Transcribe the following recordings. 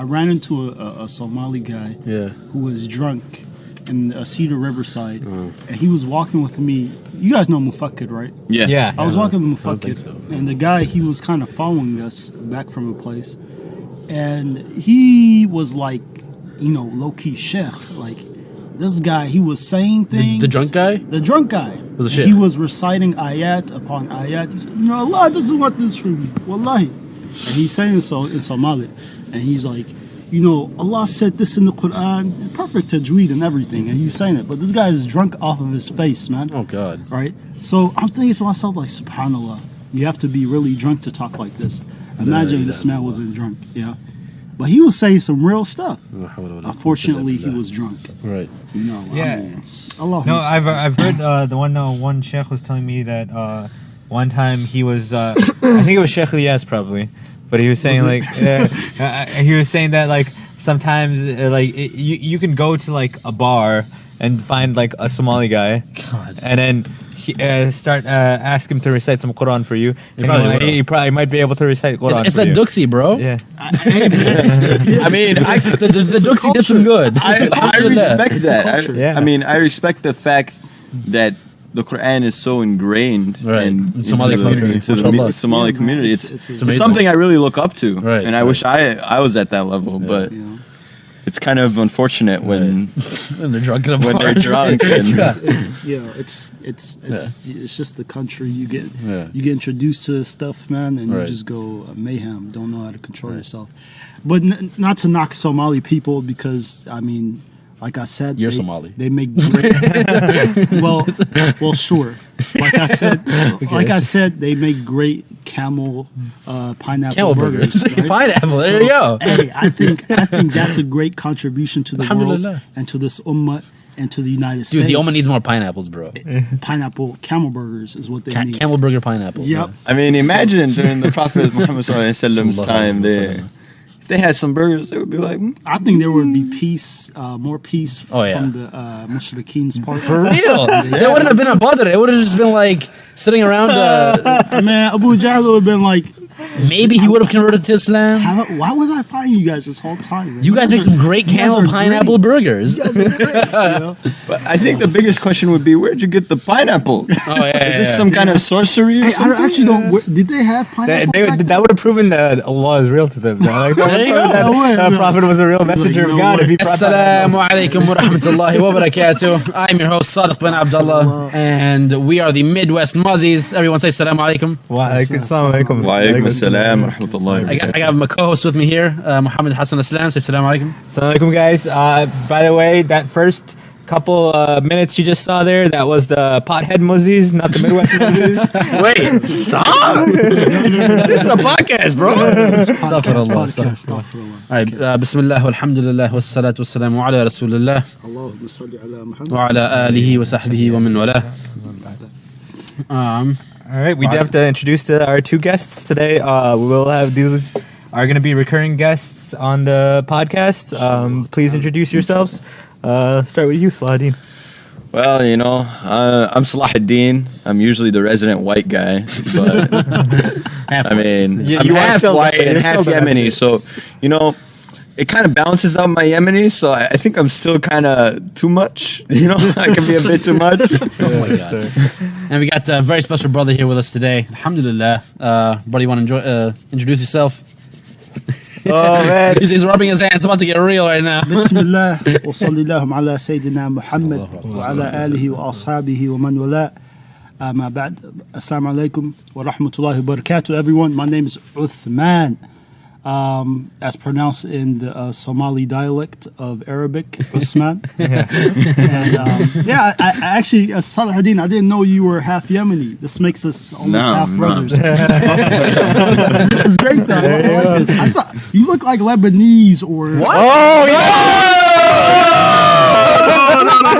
I ran into a Somali guy who was drunk in Cedar Riverside, and he was walking with me. You guys know Mufakid, right? Yeah. I was walking with Mufakid, and the guy, he was kind of following us back from a place, and he was like, low-key sheikh. Like, this guy, he was saying things. The drunk guy? The drunk guy. Was a sheikh. He was reciting ayat upon ayat. Allah doesn't want this from you. Wallahi. And he's saying this in Somali. And he's like, Allah said this in the Quran, perfect tajweed and everything, and he's saying it, but this guy is drunk off of his face, man. Oh God! Right? So I'm thinking to myself, like, subhanallah, you have to be really drunk to talk like this. Imagine this man wasn't drunk, but he was saying some real stuff. Unfortunately, he was drunk. Right? Allah. No, I've heard the one sheikh was telling me that one time he was I think it was Sheikh Ilyas probably. But he was saying he was saying that like sometimes you can go to like a bar and find like a Somali guy, and then start ask him to recite some Quran for you. He probably might be able to recite Quran. It's that Duxie, bro. Yeah. I mean, the Duxie did some good. I respect that. I mean, I respect the fact that the Quran is so ingrained in Somali community. the Somali community. It's something I really look up to, and I wish I was at that level. But it's kind of unfortunate when they're drunk. When they're drunk. It's just the country. You get introduced to stuff, man, and you just go mayhem. Don't know how to control yourself. But not to knock Somali people, because I mean, like I said, you're Somali. They make great. well, sure. Like I said, they make great pineapple burgers. Right? Pineapple. There you go. Hey, I think that's a great contribution to the world and to this ummah and to the United States. Dude, the ummah needs more pineapples, bro. Pineapple camel burgers is what they need. Camel burger pineapple. Yep. Yeah. I mean, imagine during the Prophet Muhammad's time, they had some burgers, they would be like, I think there would be peace, more peace from the mushrikeen's part. For real. They wouldn't have been a Badr. It would have just been like sitting around. Man, Abu Jahl would have been like, maybe he would have converted to Islam. Why was I fighting you guys this whole time? Man? You guys make some great camel pineapple burgers. You guys are great, But I think the biggest question would be, where'd you get the pineapple? Is Is this some kind of sorcery or Hey, something? I actually don't. Did they have pineapple? That would have proven that Allah is real to them. Like, There you go. that Prophet was a real messenger of God. If he brought that. Assalamu alaikum wa rahmatullahi wa barakatuh. I'm your host, Sadiq bin Abdullah, and we are the Midwest Muzzies. Everyone say Assalamu alaikum. Wa alaikum assalam wa rahmatullahi. I got my co-host with me here, Muhammad Hassan Aslam. Say Assalamu alaikum. Assalamu alaikum, guys. By the way, that first couple minutes you just saw there, that was the pothead Muzzies, not the Midwest Muzzies. Wait, stop! It's a podcast, bro. Astaghfirullah. All right, Bismillah, walhamdulillah, wassalatu wassalamu ala Rasulillah, Allahumma salli ala Muhammad. wa ala alihi wa sahbihi wa min wala. All right, we do have to introduce our two guests today. We will have these are going to be recurring guests on the podcast. Please introduce yourselves. Start with you, Salahuddin. Well, I'm Salahuddin. I'm usually the resident white guy, but I mean, I'm half white and half Yemeni, so it kind of balances out my Yemeni. So I think I'm still kind of too much. I can be a bit too much. Oh my God. And we got a very special brother here with us today. Alhamdulillah. Brother, you want to introduce yourself? Oh man, he's rubbing his hands. It's about to get real right now. Bismillah wa sallallahu ala Sayyidina Muhammad wa ala alihi wa ashabihi wa man wala. Ma ba'd. Assalamu alaikum wa rahmatullahi wa barakatuh, everyone. My name is Uthman. As pronounced in the Somali dialect of Arabic, Usman. I actually, Salahuddin, I didn't know you were half Yemeni. This makes us almost half brothers. This is great, though. I like this. I thought you look like Lebanese or. What? Oh, yeah!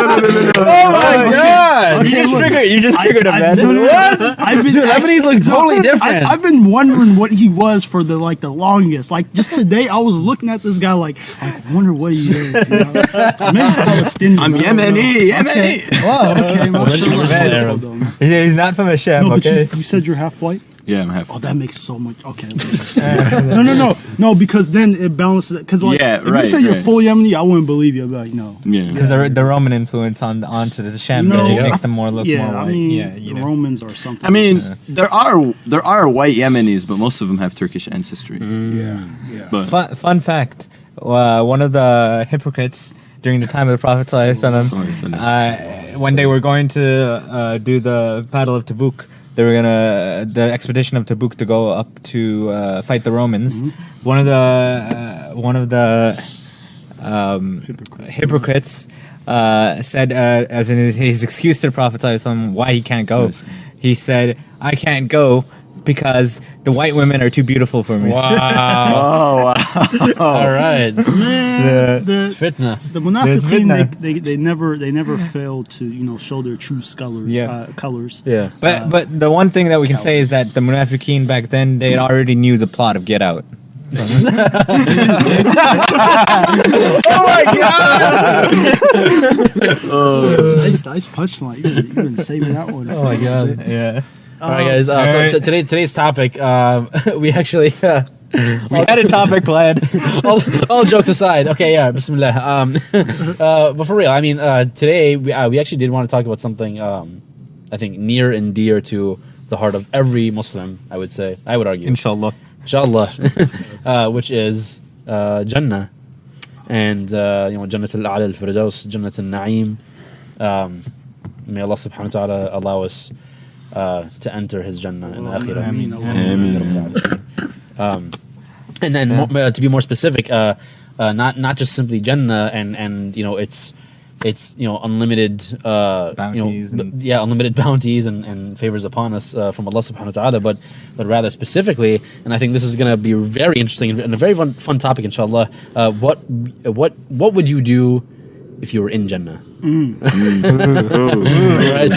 Oh my God! Okay, you just triggered him, man. What? Lebanese look totally different. I've been wondering what he was for the longest. Like just today, I was looking at this guy like I wonder what he is. Maybe Palestinian. I'm Yemeni. Okay. Wow. Okay. He's not from Hashem. No, but okay. you said you're half white. Yeah, I'm half. Oh, that makes so much. Okay. No, because then it balances. Because like, if you say you're full Yemeni, I wouldn't believe you. But because the Roman influence onto the Sham makes them more look more white. I mean, the Romans or something. I mean, there are white Yemenis, but most of them have Turkish ancestry. Yeah. But fun fact: one of the hypocrites during the time of the Prophet ﷺ, when they were going to do the Battle of Tabuk. They were the expedition of Tabuk to go up to fight the Romans. Mm-hmm. One of the hypocrites said, as in his excuse to the Prophet ﷺ, why he can't go. He said, "I can't go because the white women are too beautiful for me." Wow! All right, man. The fitna. The Munafiqeen, they never fail to show their true colors. Yeah. But the one thing that we can say is that the Munafiqeen back then they already knew the plot of Get Out. Oh my god! Nice punchline. You've been saving that one. Oh my god! Yeah. All right, guys. So today's topic, we actually we had a topic planned. all jokes aside, okay, yeah, Bismillah. But for real, I mean, today we actually did want to talk about something I think near and dear to the heart of every Muslim. I would argue. Inshallah, which is Jannah, and Jannat al-A'la al-Firdaus, Jannat al-Na'im. May Allah subhanahu wa ta'ala allow us to enter His Jannah in the Akhirah. And then to be more specific, not just simply Jannah and it's unlimited bounties unlimited bounties and favors upon us from Allah subhanahu wa ta'ala, but rather specifically, and I think this is going to be very interesting and a very fun topic, inshallah. What would you do if you were in Jannah? Right?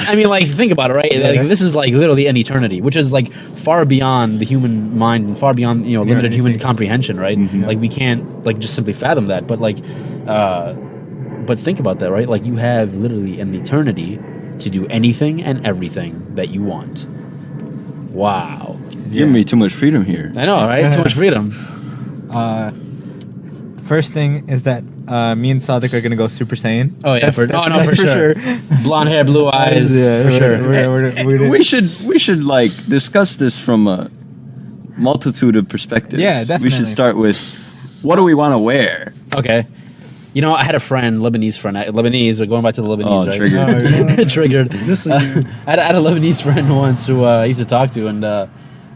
I mean, like, think about it, right? Like, this is like literally an eternity, which is like far beyond the human mind and far beyond limited human comprehension, right? Mm-hmm. Like, we can't like just simply fathom that, but like, but think about that, right? Like, you have literally an eternity to do anything and everything that you want. Wow, you're giving me too much freedom here. I know, right? Too much freedom. First thing is that me and Sadiq are gonna go Super Saiyan. Oh yeah, for sure. Blonde hair, blue eyes, for sure. We should like discuss this from a multitude of perspectives. Yeah, definitely. We should start with what do we want to wear? Okay. I had a friend, Lebanese friend. We're going back to the Lebanese, right? Triggered. Triggered. I had a Lebanese friend once who I used to talk to, and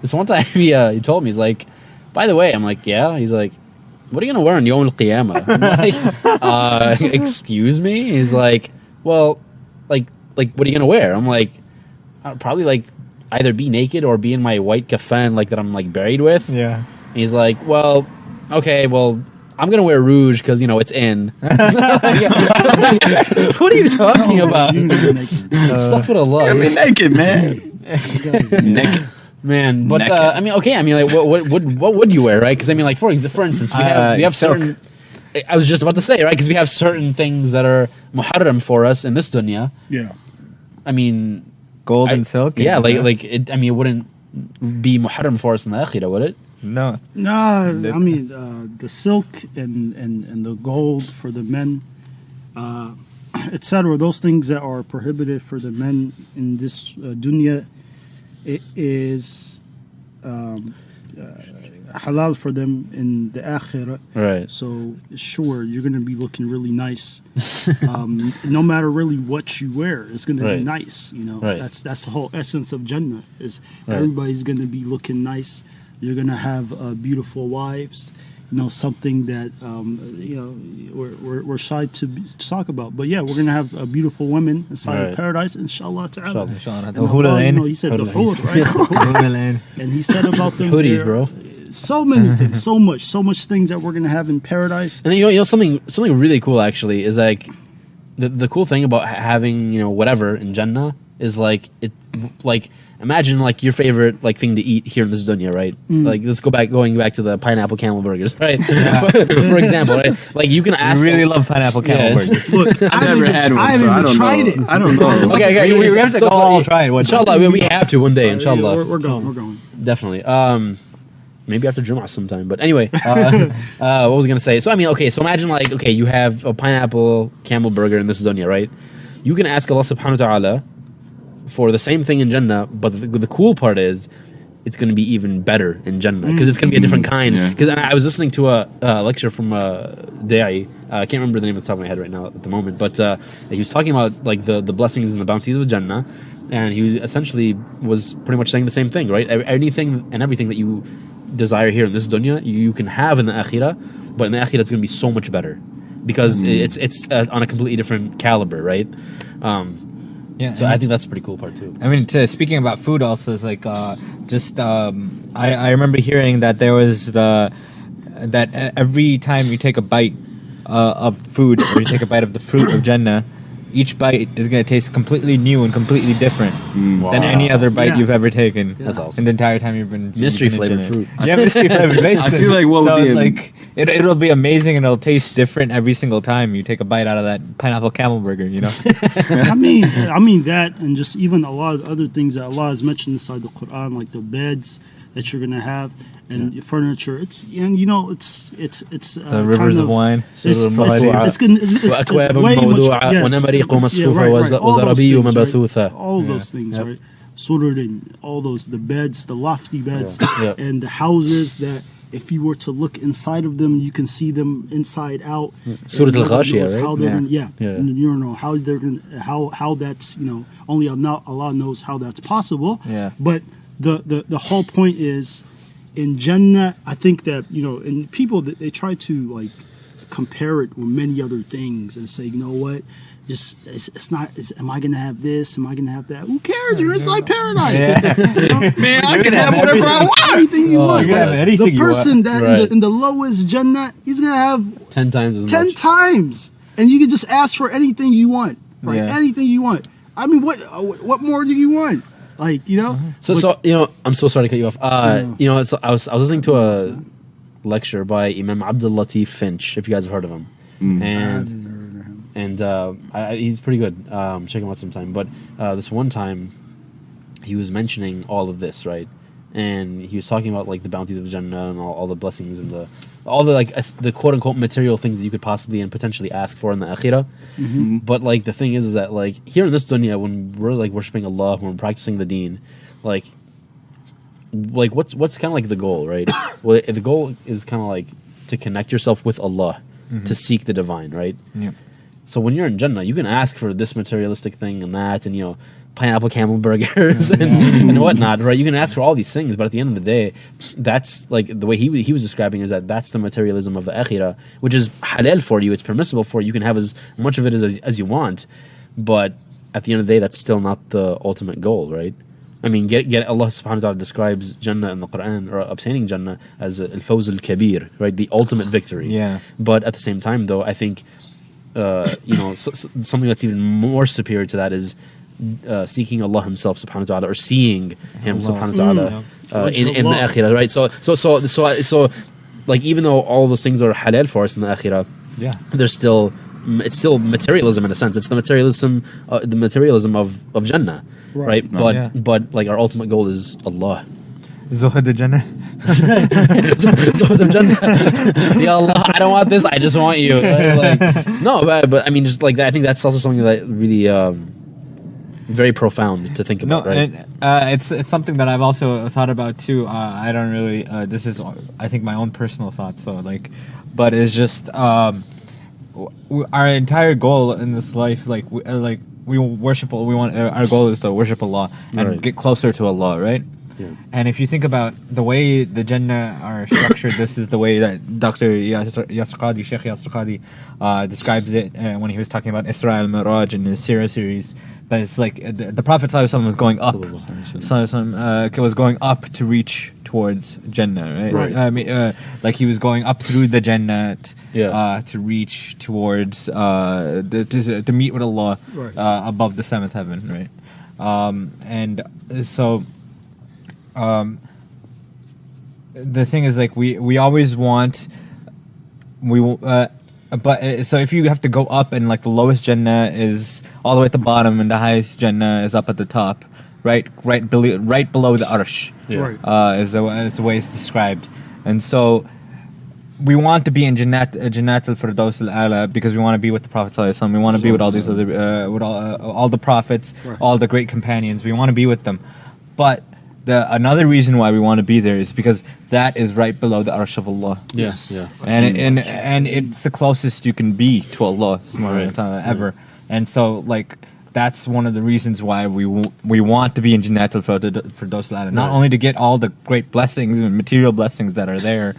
this one time he told me, he's like, by the way, I'm like, yeah. He's like, what are you going to wear on Yawm al-Qiyamah? I'm like, excuse me? He's like, well, like what are you going to wear? I'm like, I'll probably like either be naked or be in my white kafan like that I'm like buried with. Yeah. And he's like, well, okay, well, I'm going to wear rouge because, it's in. What are you talking about? Stuff with Allah. I mean, naked, man. Naked. Man, but I mean, okay. I mean, like, what would you wear, right? Because I mean, like, for instance, we have certain. I was just about to say, right? Because we have certain things that are muharram for us in this dunya. Yeah. I mean, gold and silk. Yeah, like it. I mean, it wouldn't be muharram for us in the akhirah, would it? No. I mean, the silk and the gold for the men, etc. Those things that are prohibited for the men in this dunya. It is halal for them in the akhirah. Right. So, sure, you're going to be looking really nice. No matter really what you wear, it's going to be nice. Right. That's the whole essence of Jannah. Is everybody's going to be looking nice. You're going to have beautiful wives. Something that we're shy to talk about, but yeah, we're gonna have beautiful women inside of paradise, inshallah ta'ala. Inshallah. He said the hur, right? And he said about them hoodies, bro. So many things, so much things that we're gonna have in paradise. And something really cool actually is like the cool thing about having whatever in Jannah is like it like imagine like your favorite like thing to eat here in this dunya, right? Like let's going back to the pineapple camel burgers, right? For example, right? Like you can ask. I really love pineapple camel burgers. Look, I've never had one, I haven't so I even don't tried know. it. I don't know. Okay, we have to go all try it. Inshallah, we have to one day. Inshallah, We're going. definitely. Maybe after Jumu'ah sometime. But anyway, what was I gonna say? So I mean, okay. So imagine like, okay, you have a pineapple camel burger in this dunya, right? You can ask Allah Subhanahu wa Taala for the same thing in Jannah, but the cool part is it's going to be even better in Jannah because it's going to be a different kind. Because I was listening to a lecture from Da'i. I can't remember the name off the top of my head right now at the moment, but he was talking about like the blessings and the bounties of Jannah, and he essentially was pretty much saying the same thing, right? Anything and everything that you desire here in this dunya, you can have in the akhirah, but in the akhirah it's going to be so much better because it's on a completely different caliber, right? Yeah, so I think that's a pretty cool part too. I mean, speaking about food, also is like I remember hearing that there was that every time you take a bite of food or you take a bite of the fruit of Jannah, each bite is going to taste completely new and completely different than any other bite you've ever taken. That's awesome. In the entire time you've been Mystery you've been in flavored Jannah. fruit. Yeah, mystery flavored. Basically. I feel like what so would be like it'll be amazing and it'll taste different every single time you take a bite out of that pineapple camel burger. You know. I mean that, and just even a lot of other things that Allah has mentioned inside the Quran, like the beds that you're gonna have and your furniture. It's The rivers of wine. وأكواب موضوعة ونمارق مصفوفة وزرابي مبثوثة. All those things, right? Surah and all those, the beds, the lofty beds, Yeah. and the houses that if you were to look inside of them, you can see them inside out. Surah And Al-Ghashiyah, knows right? how they're Yeah. gonna, and you don't know how they're gonna, how that's, only Allah knows how that's possible. Yeah. But the whole point is, in Jannah, I think that, and people, they try to like compare it with many other things and say, you know what, just it's not. Am I gonna have this? Am I gonna have that? Who cares? You're inside paradise. Man, I can have whatever I want. Anything you want. you can have anything the you want. person that Right. in the lowest Jannah, he's gonna have 10 times as 10 much. times, and you can just ask for anything you want. Right? Yeah. Anything you want. I mean, what more do you want? Like, So I'm so sorry to cut you off. I was listening to a lecture by Imam Abdul Latif Finch, if you guys have heard of him, and he's pretty good. Check him out sometime. But this one time, he was mentioning all of this, right? And he was talking about like the bounties of Jannah and all the blessings and all the like the quote unquote material things that you could possibly and potentially ask for in the akhirah. But like the thing is that like here in this dunya, when we're like worshiping Allah, when we're practicing the deen, like what's kind of like the goal, right? Well, the goal is kind of like to connect yourself with Allah, to seek the divine, right? Yeah. So when you're in Jannah, you can ask for this materialistic thing and that, and pineapple camel burgers and whatnot, right? You can ask for all these things, but at the end of the day, that's like the way he was describing is that's the materialism of the akhirah, which is halal for you. It's permissible for you. You can have as much of it as you want, but at the end of the day, that's still not the ultimate goal, right? I mean, get Allah subhanahu wa ta'ala describes Jannah in the Quran, or obtaining Jannah, as al-fawz al-kabir, right? The ultimate victory. Yeah. But at the same time, though, I think something that's even more superior to that is seeking Allah Himself subhanahu wa ta'ala, or seeing Him subhanahu wa ta'ala in the akhirah, right? So like even though all those things are halal for us in the akhirah, it's still materialism in a sense. It's the materialism of Jannah, right? But like our ultimate goal is Allah. Zuhud Jannah. Zuhud of Jannah. Ya Allah, I don't want this. I just want you. No, but I mean, just like that. I think that's also something that really very profound to think about. Right? And, it's something that I've also thought about too. I don't really. This is, I think, my own personal thoughts. So but it's just our entire goal in this life. We worship. We want our goal is to worship Allah and get closer to Allah, right? Yeah. And if you think about the way the Jannah are structured, this is the way that Dr. Sheikh Yasir Qadi describes it when he was talking about Isra al-Miraj in his Sirah series. But it's like the Prophet ﷺ was going up. Was going up to reach towards Jannah, right? I mean, like he was going up through the Jannah to reach towards to meet with Allah above the seventh heaven, right? And so the thing is, like, we always want so if you have to go up, and like the lowest Jannah is all the way at the bottom and the highest Jannah is up at the top, right below the arsh, is the way it's described. And so we want to be in Jannat al-Firdaus al-Ala because we want to be with the Prophet ﷺ. We want to be with all these other with all the prophets, all the great companions. We want to be with them. But another reason why we want to be there is because that is right below the Arsh of Allah. Yes. Yeah. And it's the closest you can be to Allah subhanahu wa ta'ala ever. And so, like, that's one of the reasons why we want to be in Jannat al-Firdaus al-Ala. Not only to get all the great blessings and material blessings that are there,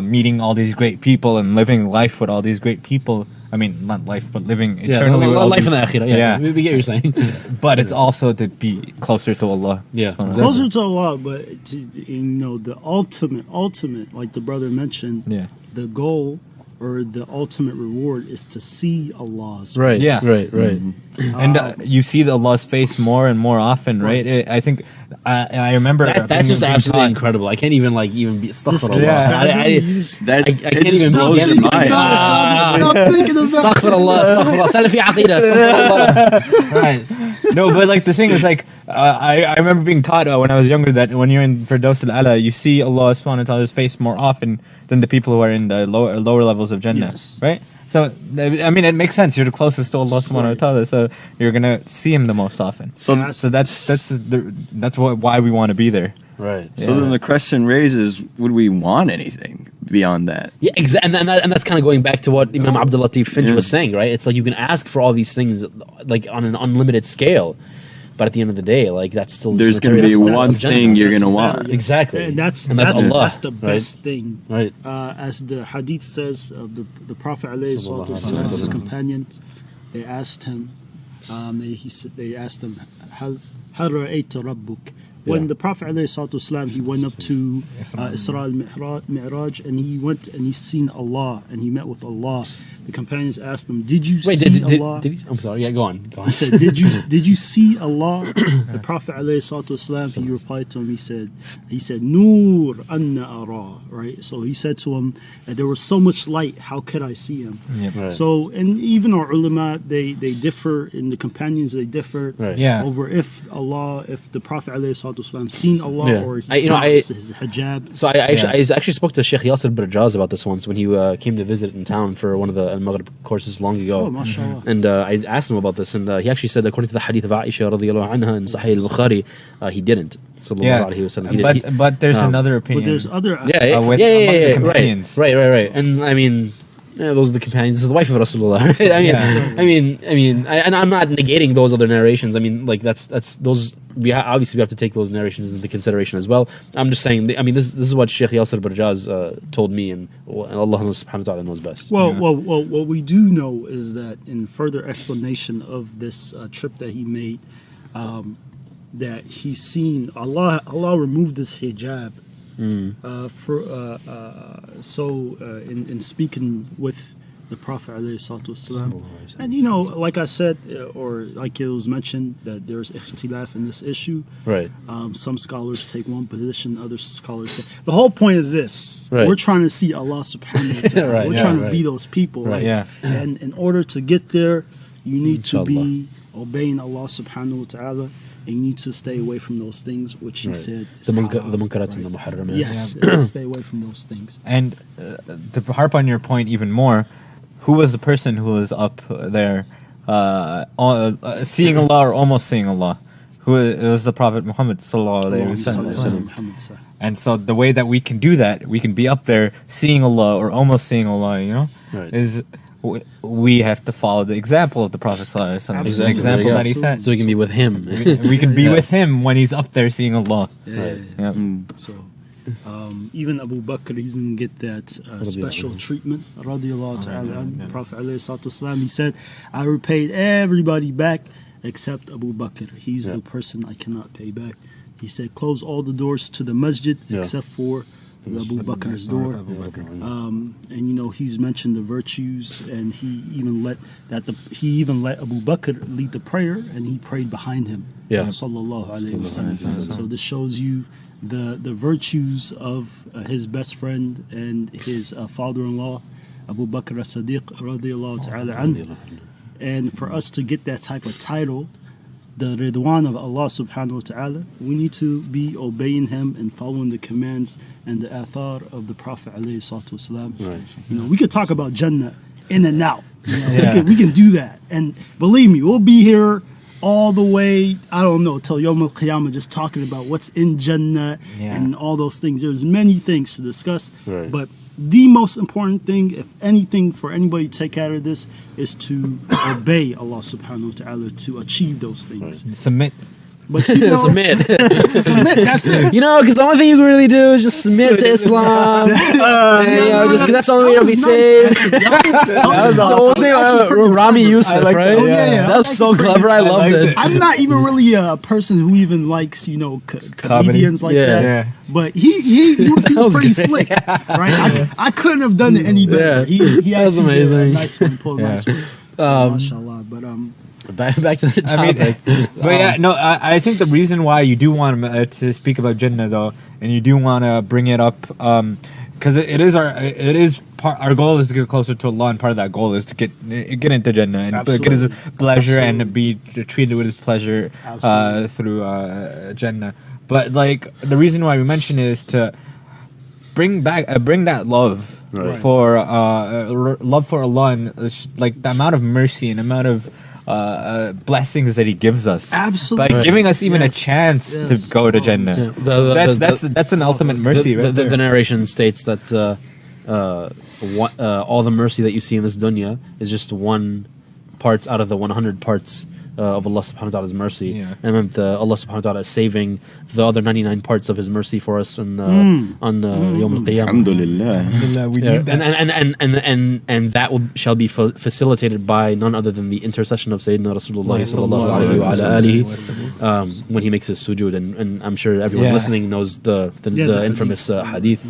meeting all these great people and living life with all these great people. I mean, not life, but living eternally with all life these, in the akhirah. Yeah, we get what you're saying. But it's also to be closer to Allah. Yeah, closer to Allah. But the ultimate, like the brother mentioned, the goal or the ultimate reward is to see Allah's. Right. Yeah. Right. Mm-hmm. And you see Allah's face more and more often, right? I think I remember that's just absolutely incredible. I can't even be astaghfirullah. I can't even blows your mind. Astaghfirullah. Salafi aqidah. Astaghfirullah. Right. No, but like the thing is, like I remember being taught when I was younger that when you're in Firdaus al-Ala, you see Allah subhanahu wa ta'ala's face more often than the people who are in the lower levels of Jannah, right? So I mean, it makes sense. You're the closest to Allah subhanahu wa ta'ala, so you're gonna see Him the most often. So that's why we want to be there. Right. Yeah. So then the question raises: would we want anything beyond that? Yeah, exactly. And that's kind of going back to what Imam Abdul Latif Finch was saying, right? It's like you can ask for all these things like on an unlimited scale, but at the end of the day, like that's still there's going to be one thing you're going to want. Exactly, and that's Allah. That's the best thing, right? As the hadith says of the Prophet ﷺ, his companions, they asked him, they asked him, "Hal ra'ayta rabbuk?" When the Prophet ﷺ, he went up to Isra al-Mi'raj, and he went and he seen Allah and he met with Allah. The companions asked him, "Did you see Allah?" I'm sorry. Yeah, go on. He said, "Did you see Allah?" The Prophet '_salatu he replied to him. He said, "Nur anna ara." Right. So he said to him that there was so much light. How could I see him? Yep. Right. So, and even our ulama, they differ in the companions. They differ over if the Prophet '_salatu seen Allah or he saw his hijab. So I actually spoke to Sheikh Yasir Barjaz about this once when he came to visit in town for one of the Maghrib courses long ago. Oh, mashallah. And I asked him about this, and he actually said, according to the hadith of Aisha radiyallahu anha in Sahih al-Bukhari, he didn't. But there's another opinion. But there's other. Among the companions. Right. And I mean, those are the companions. This is the wife of Rasulullah. Right? I mean, and I'm not negating those other narrations. I mean, like that's those. Obviously we have to take those narrations into consideration as well. I'm just saying. I mean, this is what Sheikh Yasir Barjaz told me, and Allah subhanahu wa ta'ala knows best. Well, what we do know is that in further explanation of this trip that he made, that he's seen Allah removed his hijab. In speaking with the Prophet ﷺ, and like I said, or like it was mentioned, that there's ikhtilaf in this issue. Right. Some scholars take one position, other scholars take. The whole point is this: we're trying to see Allah Subhanahu wa Taala. We're trying to be those people, right? Yeah. And in order to get there, you need to be obeying Allah Subhanahu wa Taala. And you need to stay away from those things, which he said. The munkarat and the muharramat. Yes, stay away from those things. And to harp on your point even more, who was the person who was up there seeing Allah or almost seeing Allah? It was the Prophet Muhammad sallallahu alaihi wasallam. And so the way that we can do that, we can be up there seeing Allah or almost seeing Allah, is we have to follow the example of the Prophet ﷺ. Exactly. The example that he set. So we can be with him. We can be with him when he's up there seeing Allah. So even Abu Bakr, he didn't get that special treatment. Radiallahu ta'ala. The Prophet ﷺ, he said, I repaid everybody back except Abu Bakr. He's the person I cannot pay back. He said, close all the doors to the masjid except for of Abu Bakr's door. And you know, he's mentioned the virtues, and he even let Abu Bakr lead the prayer, and he prayed behind him. Yeah. Sallallahu alaihi wasallam. So this shows you the virtues of his best friend and his father-in-law, Abu Bakr as-Siddiq radiyallahu ta'ala anhu. And for us to get that type of title, the Ridwan of Allah subhanahu wa ta'ala, we need to be obeying him and following the commands and the athar of the Prophet alayhi salatu wasalam. Right. You know, we could talk about Jannah in and out. You know, we can do that. And believe me, we'll be here all the way, I don't know, till Yawm al-Qiyamah, just talking about what's in Jannah and all those things. There's many things to discuss, but the most important thing, if anything, for anybody to take out of this is to obey Allah subhanahu wa ta'ala to achieve those things. Submit. But you know, Submit. submit, that's it. You know, because the only thing you can really do is just submit to Islam. And, you know, just 'cause that's the only way you'll be saved. That was So, Rami Youssef, like right? that. Yeah. That was so clever. I loved liked it. it. I'm not even really a person who even likes, you know, comedians like Yeah. that. Yeah. But he was was pretty great. slick, right? I couldn't have done it any better. Yeah. He That was actually did a amazing. nice one, pulled a nice one. Mashallah. But Back to the I mean, topic. but yeah, no, I think the reason why you do want to speak about Jannah though, and you do want to bring it up, because our goal is to get closer to Allah, and part of that goal is to get into Jannah and get His pleasure and be treated with His pleasure through Jannah. But like the reason why we mention it is to bring that love for love for Allah, and like the amount of mercy and amount of blessings that He gives us, absolutely, by giving us even a chance to go to Jannah. That's an ultimate mercy. The narration states that all the mercy that you see in this dunya is just one part out of the 100 parts of Allah subhanahu wa ta'ala's mercy, and then Allah subhanahu wa ta'ala is saving the other 99 parts of His mercy for us on Yawm al-Qiyamah. Alhamdulillah. We need that. And that shall be facilitated by none other than the intercession of Sayyidina Rasulullah sallallahu alayhi wa alihi, when he makes his sujood, and I'm sure everyone listening knows the infamous hadith.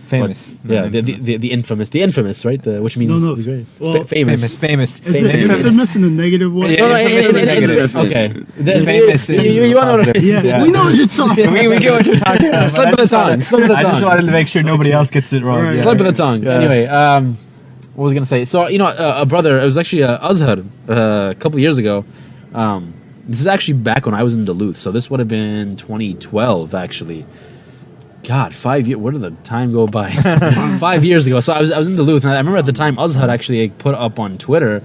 Famous. But, the infamous, right? Which means great. Well, famous. Famous. Is it infamous in a negative way? Okay. Famous. You want to? Yeah, we know what you're talking about. we get what you're talking about. Slip of the tongue. I just wanted to make sure nobody else gets it wrong. Right. Slip of the tongue. Anyway, what was I gonna say? So you know, a brother. It was actually Azhar a couple of years ago. This is actually back when I was in Duluth. So this would have been 2012, actually. God, 5 years. Where did the time go by? 5 years ago. So I was in Duluth, and I remember at the time Azhar actually put up on Twitter.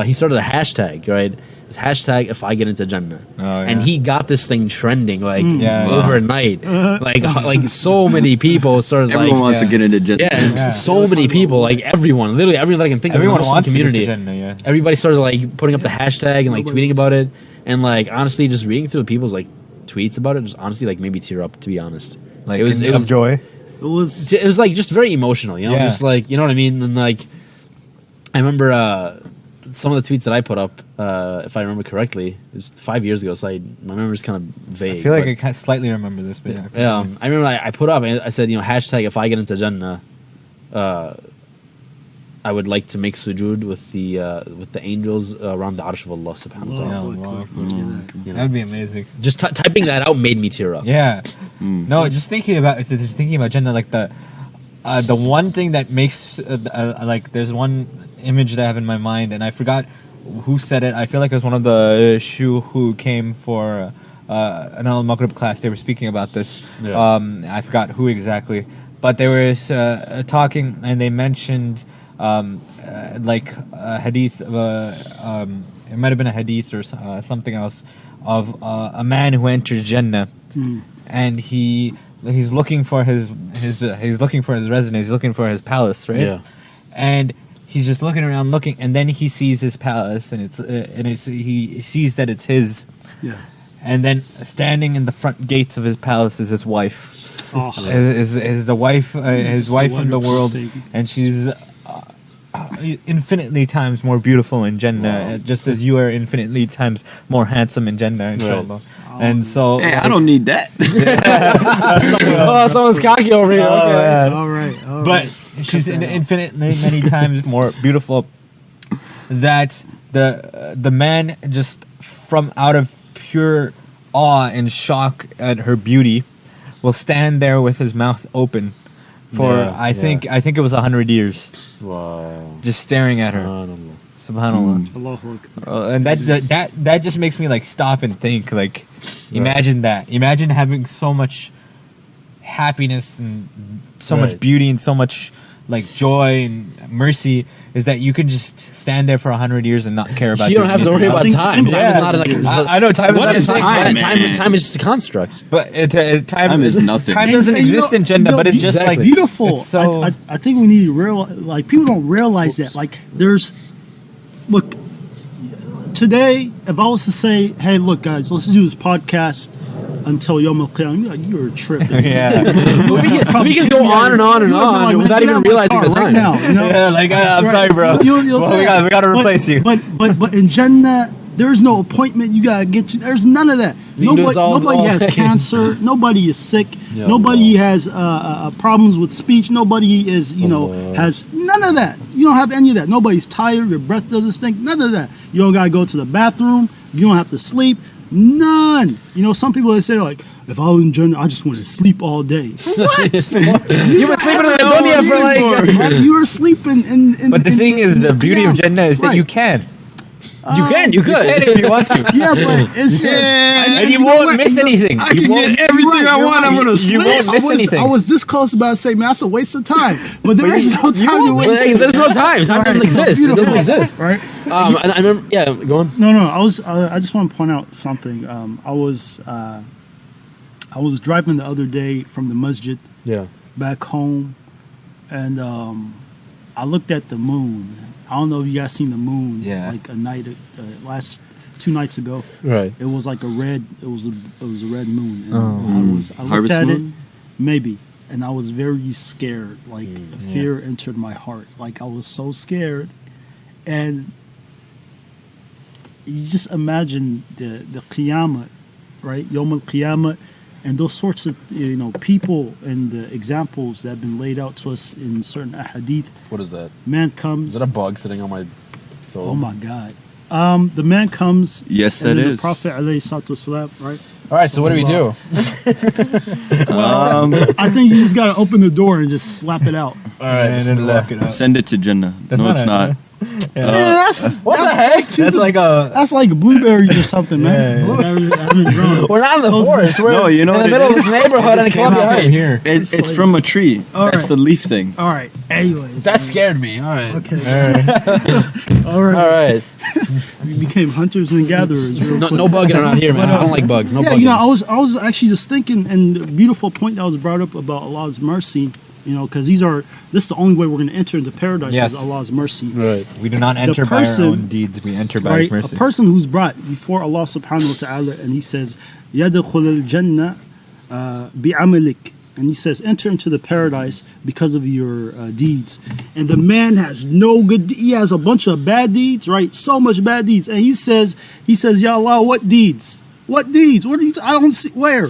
He started a hashtag, right? It's hashtag if I get into Jannah, and he got this thing trending like overnight. Like so many people started. Everyone wants to get into Jannah. Yeah, so many people, like everyone, literally everyone that I can think Everyone of in the wants Muslim community. to get to Jannah, Everybody started like putting up the hashtag and like tweeting about it, and like honestly, just reading through people's like tweets about it, just honestly like made me tear up. To be honest, like it was joy. It was like just very emotional, you know, just like, you know what I mean. And like I remember some of the tweets that I put up, if I remember correctly, it was 5 years ago, so my memory's kind of vague. I feel like I kind of slightly remember this, but I remember I put up, I said, you know, hashtag if I get into Jannah, I would like to make sujood with the angels around the arsh of Allah subhanahu wa ta'ala. That would be amazing. Just typing that out made me tear up. Yeah. No, just thinking about Jannah, like the one thing that makes like there's one image that I have in my mind, and I forgot who said it. I feel like it was one of the Shu who came for an al-Maghrib class. They were speaking about this. I forgot who exactly, but they were talking, and they mentioned like a hadith. It might have been a hadith or something else of a man who enters Jannah, and he's looking for his residence. He's looking for his palace, right? Yeah. And he's just looking around, and then he sees his palace, and he sees that it's his. Yeah. And then standing in the front gates of his palace is his wife. Oh. Is the wife, his wife from the world, thing. and she's infinitely times more beautiful in Jannah, just as you are infinitely times more handsome in Jannah, inshallah. And so, Hey, I don't need that. Oh, someone's cocky over here. Okay. All right. but she's infinitely many times more beautiful. That the man just from out of pure awe and shock at her beauty will stand there with his mouth open for I think it was 100 years, just staring at her. Subhanallah. Allahu Akbar. And that just makes me like stop and think. Like, imagine that. Imagine having so much happiness and so much beauty and so much like joy and mercy, is that you can just stand there for 100 years and not care about. You don't have to worry about time. Time is not like. I know time What is is time, man? Time is just a construct. but Time is nothing. Time doesn't And you exist know- in Jannah, you know, but it's just exactly. like Beautiful. It's so I think we need to realize, like, people don't realize that. Like, look, today, if I was to say, hey, look, guys, let's do this podcast until Yom Al-Qiyamah, like, you're tripping. yeah. We can go on and on and You're like, on man, without get even out my realizing car the time. right now, you know? Yeah, like I'm Right. sorry, bro. You'll Well, say we that. gotta replace you. But in Jannah, there's no appointment you gotta get to. There's none of that. You can do this all Nobody has day. cancer. Nobody is sick. Yeah, Nobody has problems with speech. Nobody is, has none of that. You don't have any of that. Nobody's tired. Your breath doesn't stink. None of that. You don't gotta go to the bathroom. You don't have to sleep. None. Some people they say like, if I was in Jannah, I just want to sleep all day. What? You've been sleeping in the dunya for like. You were sleeping in. But the thing is, the beauty of Jannah is that Right. you can. You can if you want to. Yeah, but it's just. And you won't miss anything. I can get everything I you're want. I'm right. gonna You sleep. won't miss anything. I was this close about to say, man, that's a waste of time. But there is no time to waste. Like, there's no time. Time doesn't exist. It doesn't exist. Right? And I remember. Yeah, go on. No. I just want to point out something. I was driving the other day from the masjid Yeah. back home, and I looked at the moon. I don't know if you guys seen the moon. Yeah. Like a night, last 2 nights ago. Right. It was like a red. It was a red moon. And I looked Harvest at moon? it, maybe, and I was very scared. Like fear entered my heart. Like I was so scared, and you just imagine the Qiyamah, right? Yom al Qiyamah, and those sorts of people and the examples that have been laid out to us in certain ahadith. What is that? Man comes. Is that a bug sitting on my phone? Oh my God. The man comes. Yes, and that then is. The Prophet alayhi salatu wasalam, right? All right. So what do we do? I think you just gotta open the door and just slap it out. All right. And then walk it up. Send it to Jannah. That's No, not it's it. not. What the heck? That's like a. That's like blueberries or something, man. We're not in the forest. We're No, you know in the what middle it of this neighborhood in Columbia Heights. here. It's from a tree. All That's right. the leaf thing. All right. Anyways. That scared me. All right. Okay. All All right. right. We became hunters and gatherers. Real No, quick. no bugging around here, man. I don't like bugs. No Yeah, bugging. I was actually just thinking, and the beautiful point that was brought up about Allah's mercy, because this is the only way we're going to enter into paradise Yes. is Allah's mercy. Right. We do not enter by our own deeds. We enter by His Right, mercy. a person who's brought before Allah subhanahu wa ta'ala, and he says, يَدْخُلُ الْجَنَّةِ بِعَمَلِكَ, and he says, enter into the paradise because of your deeds. And the man has he has a bunch of bad deeds, right? So much bad deeds. And he says, Ya Allah, what deeds? What deeds? What are you, I don't see, where?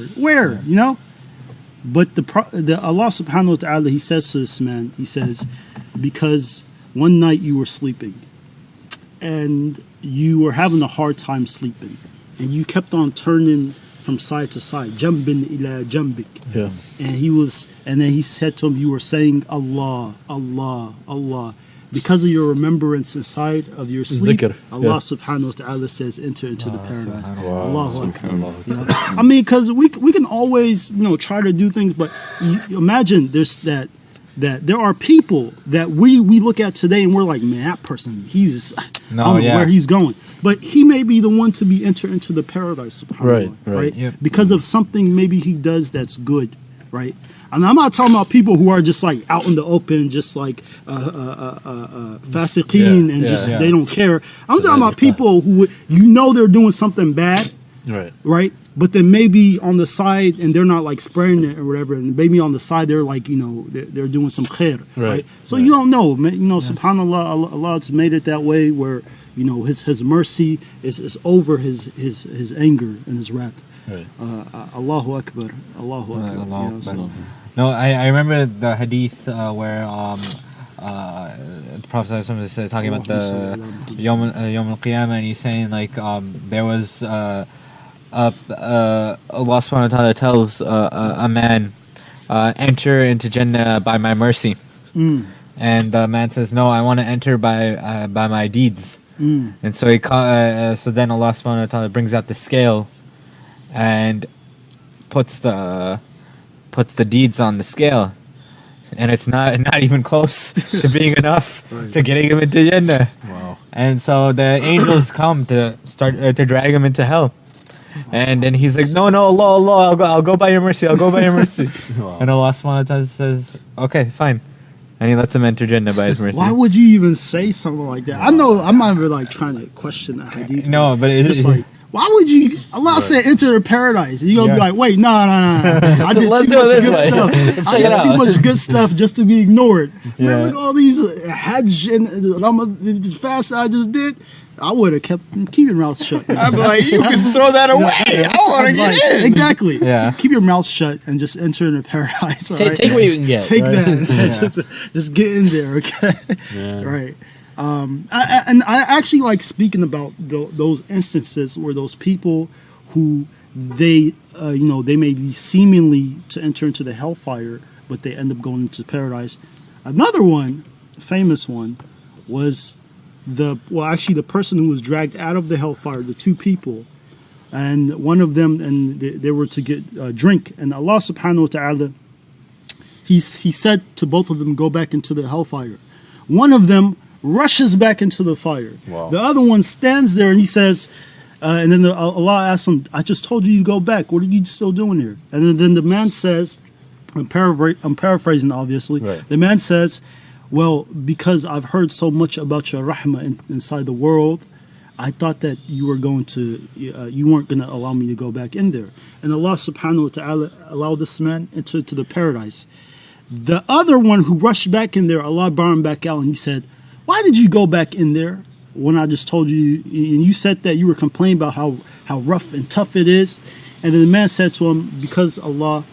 But the Allah subhanahu wa ta'ala, he says to this man, he says, because one night you were sleeping, and you were having a hard time sleeping, and you kept on turning from side to side, jambin ila jambik. Yeah. And then he said to him, you were saying Allah, Allah, Allah. Because of your remembrance inside of your sleep, Dhikr, Allah yeah. subhanahu wa ta'ala says, enter into the paradise. Allahu Akbar. Subhanallah. I mean, because we can always try to do things, but you imagine there's that there are people that we look at today and we're like, man, that person, I don't know where he's going, but he may be the one to be enter into the paradise, subhanAllah, right? Yep. Because of something maybe he does that's good, right? And I'm not talking about people who are just like out in the open, just like fasiqeen and they don't care. I'm talking about people who they're doing something bad, Right. right? but then maybe on the side, and they're not like spraying it or whatever, and maybe on the side they're like, you know, they're doing some khair, right? So you don't know, you know, subhanallah, Allah's made it that way where, you know, his mercy is over his anger and his wrath. Right. Allahu Akbar, Allahu Akbar. Allahu Yeah, so- No, I remember the hadith where the Prophet was talking about the Yawm al-Qiyamah, and he's saying like there was Allah subhanahu wa ta'ala tells a man enter into Jannah by my mercy, and the man says no, I want to enter by my deeds, and so so then Allah subhanahu wa ta'ala brings out the scale and puts the deeds on the scale, and it's not even close to being enough to getting him into Jannah. Wow. And so the angels come to start to drag him into hell, and then he's like, no, Allah, I'll go by your mercy, I'll go by your mercy. Wow. And Allah subhanahu wa ta'ala says, okay, fine, and he lets him enter Jannah by his mercy. Why would you even say something like that? I know I'm not even like trying to question the hadith. No, but it It's is like, why would you? Allah said enter the paradise. You're gonna be like, wait, no. I did Let's too do it much this good way. stuff. Let's I check it did too out. much good stuff just to be ignored. Yeah. Man, look at all these Hajj and the fast I just did. I would have kept keeping mouth shut. I'm like, you can throw that away. I want to Like, get in. exactly. Yeah. Keep your mouth shut and just enter into paradise. all right? Take what you can get. Take right? that. just get in there, okay? Yeah. Right. I actually like speaking about those instances where those people who they may be seemingly to enter into the hellfire, but they end up going into paradise. Another one, famous one, was the person who was dragged out of the hellfire, the two people, and one of them, and they were to get a drink, and Allah subhanahu wa ta'ala, he said to both of them, go back into the hellfire. One of them rushes back into the fire. Wow. The other one stands there and he says, and then Allah asks him, I just told you to go back. What are you still doing here? And then the man says, I'm paraphrasing obviously. Right. The man says, well, because I've heard so much about your rahmah inside the world, I thought that you weren't going to allow me to go back in there. And Allah subhanahu wa ta'ala allowed this man into the paradise. The other one who rushed back in there, Allah brought him back out and he said, why did you go back in there when I just told you, and you said that you were complaining about how rough and tough it is? And then the man said to him, because Allah,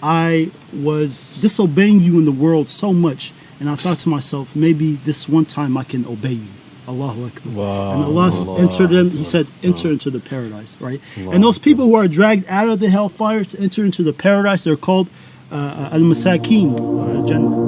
I was disobeying you in the world so much, and I thought to myself, maybe this one time I can obey you. Allahu Akbar. Wow. And Allah entered them, he said, enter into the paradise, right? And those people who are dragged out of the hellfire to enter into the paradise, they're called al-masakeen, Jannah.